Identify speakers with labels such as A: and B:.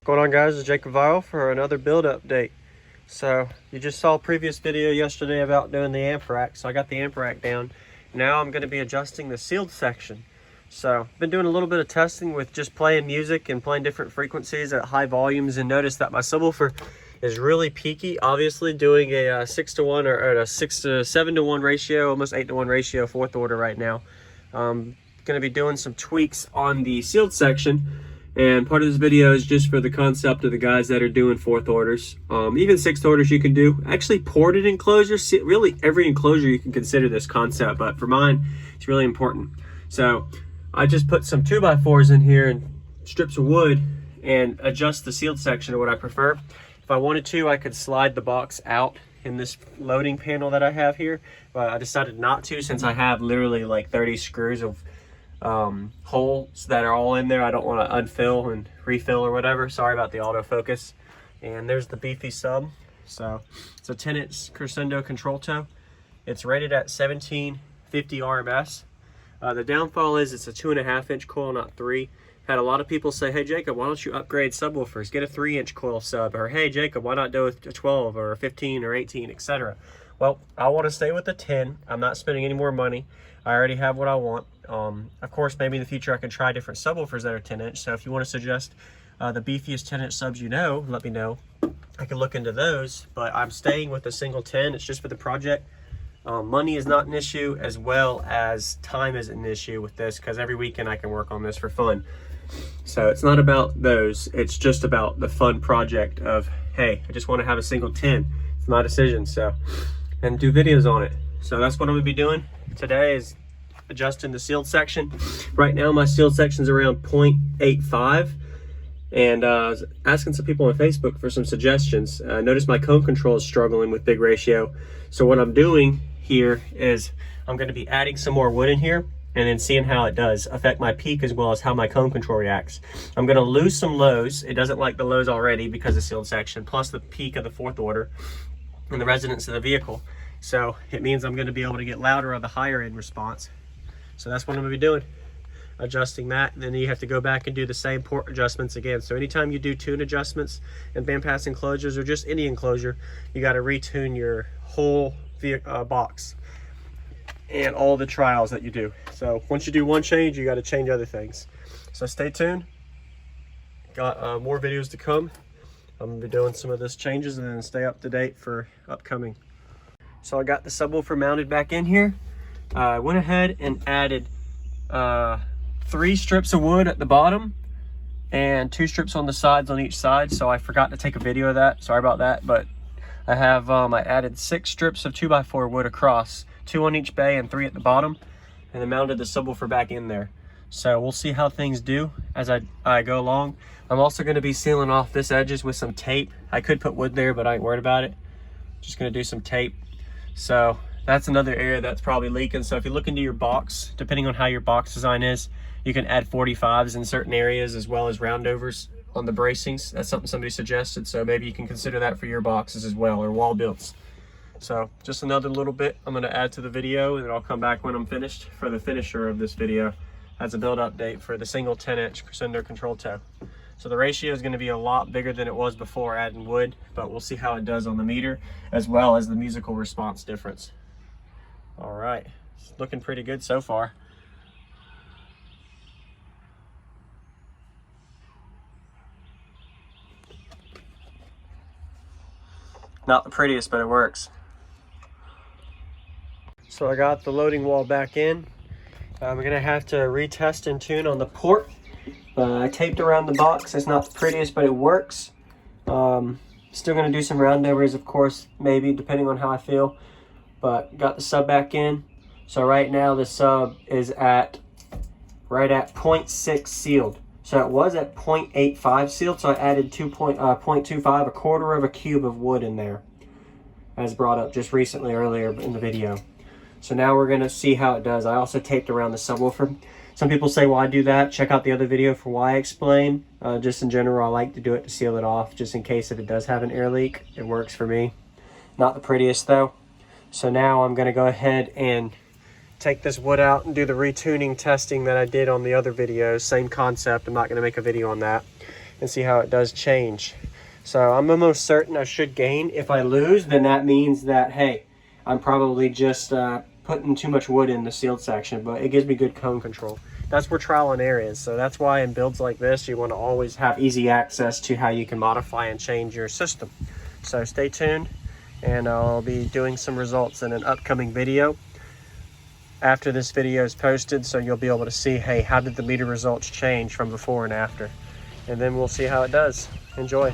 A: Going on, guys? It's Jacob Vial for another build update. So you just saw a previous video yesterday about doing the amp rack. So I got the amp rack down. Now I'm going to be adjusting the sealed section. So I've been doing a little bit of testing with just playing music and playing different frequencies at high volumes, and noticed that my subwoofer is really peaky. Obviously doing a 6 to 1 or a 6 to 7 to 1 ratio, almost 8 to 1 ratio, fourth order right now. Going to be doing some tweaks on the sealed section. And part of this video is just for the concept of the guys that are doing fourth orders. Even sixth orders you can do. Actually, ported enclosures, really every enclosure you can consider this concept, but for mine, it's really important. So I just put some 2x4s in here and strips of wood and adjust the sealed section to what I prefer. If I wanted to, I could slide the box out in this loading panel that I have here, but I decided not to, since I have literally like 30 screws of holes that are all in there. I don't want to unfill and refill or whatever. Sorry about the autofocus. And there's the beefy sub. So it's a 10-inch Crescendo control toe. It's rated at 1750 RMS. The downfall is it's a 2.5-inch coil, not 3. Had a lot of people say, hey Jacob, why don't you upgrade subwoofers, get a 3-inch coil sub, or hey Jacob, why not do a 12 or a 15 or 18, etc. Well, I want to stay with the 10. I'm not spending any more money. I already have what I want. Of course, maybe in the future I can try different subwoofers that are 10-inch. So if you want to suggest the beefiest 10-inch subs you know, let me know. I can look into those, but I'm staying with a single 10. It's just for the project. Money is not an issue, as well as time is an issue with this, because every weekend I can work on this for fun. So it's not about those. It's just about the fun project of, hey, I just want to have a single 10. It's my decision. So, and do videos on it. So that's what I'm going to be doing today, is adjusting the sealed section. Right now my sealed section is around 0.85, and I was asking some people on Facebook for some suggestions. I noticed my cone control is struggling with big ratio. So what I'm doing here is I'm going to be adding some more wood in here and then seeing how it does affect my peak, as well as how my cone control reacts. I'm going to lose some lows. It doesn't like the lows already because of sealed section, plus the peak of the fourth order and the resonance of the vehicle. So it means I'm going to be able to get louder on the higher end response. So that's what I'm going to be doing, adjusting that. And then you have to go back and do the same port adjustments again. So anytime you do tune adjustments and bandpass enclosures, or just any enclosure, you got to retune your whole box and all the trials that you do. So once you do one change, you got to change other things. So stay tuned. Got more videos to come. I'm going to be doing some of those changes and then stay up to date for upcoming. So I got the subwoofer mounted back in here. I went ahead and added 3 strips of wood at the bottom and 2 strips on the sides on each side. So I forgot to take a video of that. Sorry about that. But I have I added 6 strips of 2x4 wood across, 2 on each bay and 3 at the bottom, and then mounted the subwoofer back in there. So we'll see how things do as I go along. I'm also going to be sealing off this edges with some tape. I could put wood there, but I ain't worried about it. Just going to do some tape. So that's another area that's probably leaking. So if you look into your box, depending on how your box design is, you can add 45s in certain areas, as well as roundovers on the bracings. That's something somebody suggested. So maybe you can consider that for your boxes as well, or wall builds. So just another little bit I'm going to add to the video, and then I'll come back when I'm finished for the finisher of this video as a build update for the single 10-inch Crescendo control toe. So the ratio is going to be a lot bigger than it was before adding wood, but we'll see how it does on the meter, as well as the musical response difference. All right, it's looking pretty good so far. Not the prettiest, but it works. So I got the loading wall back in. I'm gonna have to retest and tune on the port. I taped around the box. It's not the prettiest, but it works. Still gonna do some roundovers, of course, maybe, depending on how I feel. But got the sub back in. So right now the sub is right at 0.6 sealed. So it was at 0.85 sealed, so I added 0.25, a quarter of a cube of wood in there, as brought up just recently earlier in the video. So now we're gonna see how it does. I also taped around the subwoofer. Some people say why do that. Check out the other video for why I explain. Just in general, I like to do it to seal it off, just in case if it does have an air leak. It works for me. Not the prettiest though. So now I'm gonna go ahead and take this wood out and do the retuning testing that I did on the other videos. Same concept. I'm not going to make a video on that. and see how it does change. So I'm almost certain I should gain. If I lose, then that means that, hey, I'm probably just putting too much wood in the sealed section, but it gives me good cone control. That's where trial and error is. So that's why in builds like this, you want to always have easy access to how you can modify and change your system. So stay tuned, and I'll be doing some results in an upcoming video after this video is posted, so you'll be able to see, hey, how did the meter results change from before and after? And then we'll see how it does. Enjoy.